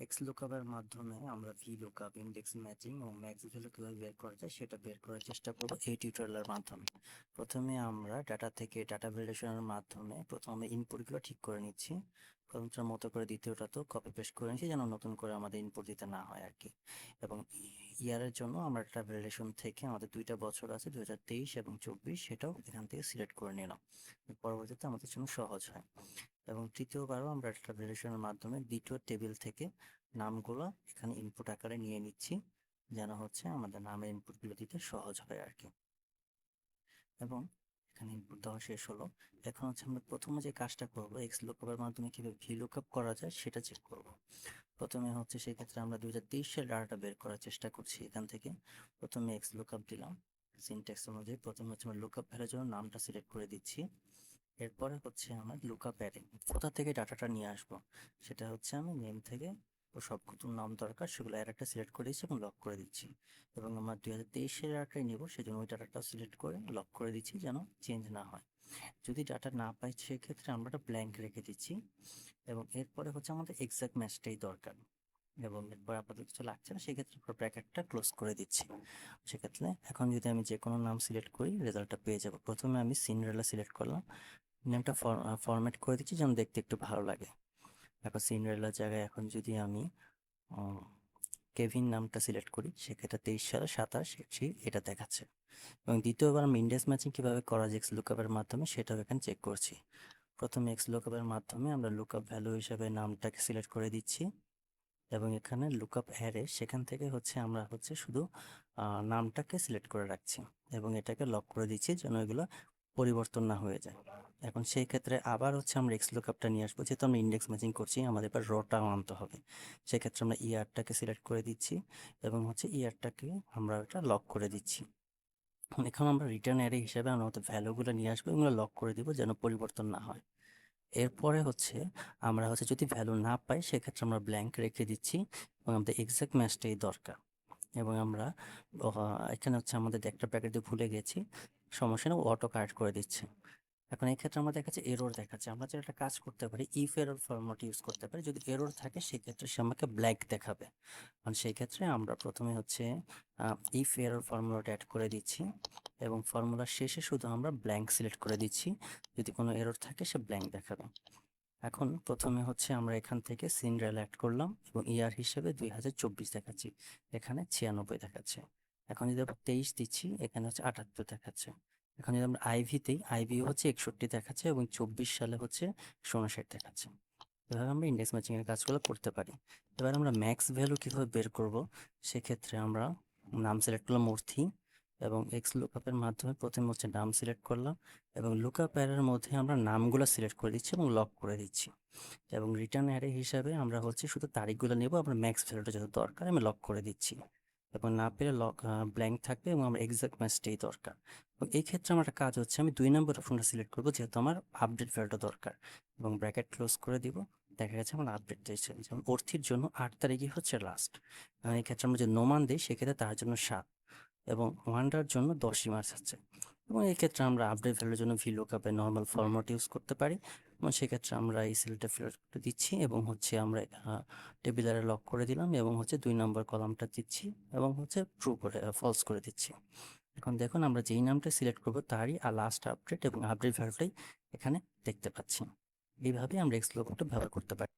XLOOKUP এর মাধ্যমে আমরা VLOOKUP, ইন্ডেক্স ম্যাচিং ও ম্যাক্স ভ্যালু কিভাবে বের করা যায় সেটা বের করার চেষ্টা করব এই টিউটোরিয়ালের মাধ্যমে। প্রথমে আমরা ডাটা থেকে ডাটা ভ্যালিডেশনের মাধ্যমে প্রথমে ইনপুটগুলো ঠিক করে নিচ্ছি। প্রথমটার মতো করে দ্বিতীয়টা তো কপি পেস্ট করে নিচ্ছি যেন নতুন করে আমাদের ইনপুট দিতে না হয় আর কি। এবং ইয়ারের জন্য আমরা ডাটা ভ্যালিডেশন থেকে আমাদের দুইটা বছর আছে 2023 এবং 24, সেটাও এখান থেকে সিলেক্ট করে নিলাম। পরবর্তীতে আমাদের জন্য সহজ হয়। এবং তৃতীয়বারও আমরা ডাটা ভ্যালিডেশনের মাধ্যমে দ্বিতীয় টেবিল থেকে নামগুলো এখানে ইনপুট আকারে নিয়ে নিচ্ছি যেন হচ্ছে আমাদের নামের ইনপুটগুলো দিতে সহজ হয় আর কি। এবং এখানে ইনপুট দেওয়া শেষ হলো। এখন হচ্ছে আমরা প্রথমে যে কাজটা করবো XLOOKUP এর মাধ্যমে কিভাবে VLOOKUP করা যায় সেটা চেক করব। প্রথমে হচ্ছে সেই ক্ষেত্রে আমরা 2023 সালের ডাটাটা বের করার চেষ্টা করছি। এখান থেকে প্রথমে XLOOKUP দিলাম, সিনট্যাক্স অনুযায়ী প্রথমে হচ্ছে আমরা লুকআপ ভ্যালুর জন্য নামটা সিলেক্ট করে দিচ্ছি। এরপরে হচ্ছে আমার লুকআপ অ্যারে কোথা থেকে ডাটাটা নিয়ে আসবো সেটা হচ্ছে আমি নেম থেকে ও সবগুলো নাম দরকার সেগুলো অ্যারেটা সিলেক্ট করে দিচ্ছি এবং লক করে দিচ্ছি। এবং আমার 2023 সালের ডাটাটাই নেব, সেজন্য ওই ডাটাটাও সিলেক্ট করে লক করে দিচ্ছি যেন চেঞ্জ না হয়। যদি ডাটা না পাই সেক্ষেত্রে আমরা একটা ব্ল্যাঙ্ক রেখে দিচ্ছি। এবং এরপরে হচ্ছে আমাদের এক্সাক্ট ম্যাচটাই দরকার, এবং এরপর আপাতত কিছু লাগছে না সেক্ষেত্রে ব্র্যাকেটটা ক্লোজ করে দিচ্ছি। সেক্ষেত্রে এখন যদি আমি যে কোনো নাম সিলেক্ট করি রেজাল্টটা পেয়ে যাব। প্রথমে আমি সিন্ডারেলা সিলেক্ট করলাম, নেমটা ফরম্যাট করে দিচ্ছি যেন দেখতে একটু ভালো লাগে। এখন সিন্ডারেলার জায়গায় এখন যদি আমি কেভিন নামটা সিলেক্ট করি সেক্ষেত্রে 23 সালে 27 এটা দেখাচ্ছে। এবং দ্বিতীয়বার আমি ইন্ডেক্স ম্যাচিং কীভাবে করা যায় XLOOKUP এর মাধ্যমে সেটাও এখানে চেক করছি। প্রথমে XLOOKUP এর মাধ্যমে আমরা লুকআপ ভ্যালু হিসাবে নামটাকে সিলেক্ট করে দিচ্ছি এবং এখানে লুকআপ অ্যারে সেখান থেকে হচ্ছে আমরা হচ্ছে শুধু নামটাকে সিলেক্ট করে রাখছি এবং এটাকে লক করে দিচ্ছি যেন এগুলো পরিবর্তন না হয়ে যায়। এখন সেই ক্ষেত্রে আবার হচ্ছে আমরা XLOOKUPটা নিয়ে আসবো, যেহেতু আমরা ইন্ডেক্স ম্যাচিং করছি আমাদের এবার রটাও আনতে হবে। সেক্ষেত্রে আমরা ইয়ারটাকে সিলেক্ট করে দিচ্ছি এবং হচ্ছে ইয়ারটাকে আমরা এটা লক করে দিচ্ছি। এখন আমরা রিটার্ন অ্যারে হিসেবে আমরা হয়তো ভ্যালুগুলো নিয়ে আসবো, এগুলো লক করে দিব যেন পরিবর্তন না হয়। এরপরে হচ্ছে আমরা হচ্ছে যদি ভ্যালু না পাই সেক্ষেত্রে আমরা ব্ল্যাঙ্ক রেখে দিচ্ছি এবং আমাদের এক্সাক্ট ম্যাচটাই দরকার। এবং আমরা এখানে হচ্ছে আমাদের একটা ব্র্যাকেট দিয়ে ভুলে গেছি, সমস্যা নেই, অটো কারেক্ট করে দিচ্ছে। এখন এই ক্ষেত্রে আমরা দেখাচ্ছে এরর দেখাচ্ছে, আমরা যেটা একটা কাজ করতে পারি ইফ এরর ফরম্যাট ইউজ করতে পারি। যদি এরর থাকে সেক্ষেত্রে সে আমাকে ব্ল্যাঙ্ক দেখাবে। কারণ সেই ক্ষেত্রে আমরা প্রথমে হচ্ছে ইফ এরর ফর্মুলাটা অ্যাড করে দিচ্ছি এবং ফর্মুলার শেষে শুধু আমরা ব্ল্যাঙ্ক সিলেক্ট করে দিচ্ছি, যদি কোনো এরর থাকে সে ব্ল্যাঙ্ক দেখাবে। এখন প্রথমে হচ্ছে আমরা এখান থেকে সিন্ডারেলা অ্যাড করলাম এবং ইয়ার হিসেবে 2024 দেখাচ্ছি, এখানে 96 দেখাচ্ছে। এখন যদি আমরা 23 দিচ্ছি এখানে হচ্ছে 78 দেখাচ্ছে। এখন যদি আমরা আইভি দিই আইভি হচ্ছে 61 দেখাচ্ছে এবং 24 সালে হচ্ছে 59 দেখাচ্ছে। এভাবে আমরা ইন্ডেক্স ম্যাচিং এর কাজগুলো করতে পারি। এবার আমরা ম্যাক্স ভ্যালু কিভাবে বের করব সেক্ষেত্রে আমরা নাম সিলেক্ট করলাম অর্থী এবং XLOOKUP এর মাধ্যমে প্রথমে হচ্ছে নাম সিলেক্ট করলাম এবং লুকআপ অ্যারের মধ্যে আমরা নামগুলো সিলেক্ট করে দিচ্ছি এবং লক করে দিচ্ছি। এবং রিটার্ন অ্যারে হিসাবে আমরা হচ্ছে শুধু তারিখগুলো নেব, আমরা ম্যাক্স ভ্যালুটা যত দরকার আমি লক করে দিচ্ছি এবং না পেলে ব্ল্যাঙ্ক থাকবে এবং আমার এক্সাক্ট ম্যাচটাই দরকার। এবং এই ক্ষেত্রে আমার একটা কাজ হচ্ছে আমি 2 নম্বর অপশনটা সিলেক্ট করবো যেহেতু আমার আপডেট ভ্যালুটা দরকার এবং ব্র্যাকেট ক্লোজ করে দিব। দেখা গেছে আমার আপডেট দিয়েছে, যেমন অর্থীর জন্য 8 তারিখই হচ্ছে লাস্ট। এই ক্ষেত্রে আমরা যদি নোমান দিই সেক্ষেত্রে তার জন্য 7 এবং ওয়ান্ডার জন্য 10ই মার্চ আছে। এবং এই ক্ষেত্রে আমরা আপডেট ভ্যালুর জন্য VLOOKUP এর নর্মাল ফরম্যাট ইউজ করতে পারি এবং সেক্ষেত্রে আমরা এই সেলটা ফিল করে দিচ্ছি এবং হচ্ছে আমরা টেবিলারে লক করে দিলাম এবং হচ্ছে 2 নম্বর কলামটা দিচ্ছি এবং হচ্ছে ট্রু করে ফলস করে দিচ্ছি। এখন দেখুন আমরা যেই নামটা সিলেক্ট করবো তারই লাস্ট আপডেট এবং আপডেট ভ্যালুটাই এখানে দেখতে পাচ্ছি। এইভাবে আমরা XLOOKUPটা ব্যবহার করতে পারি।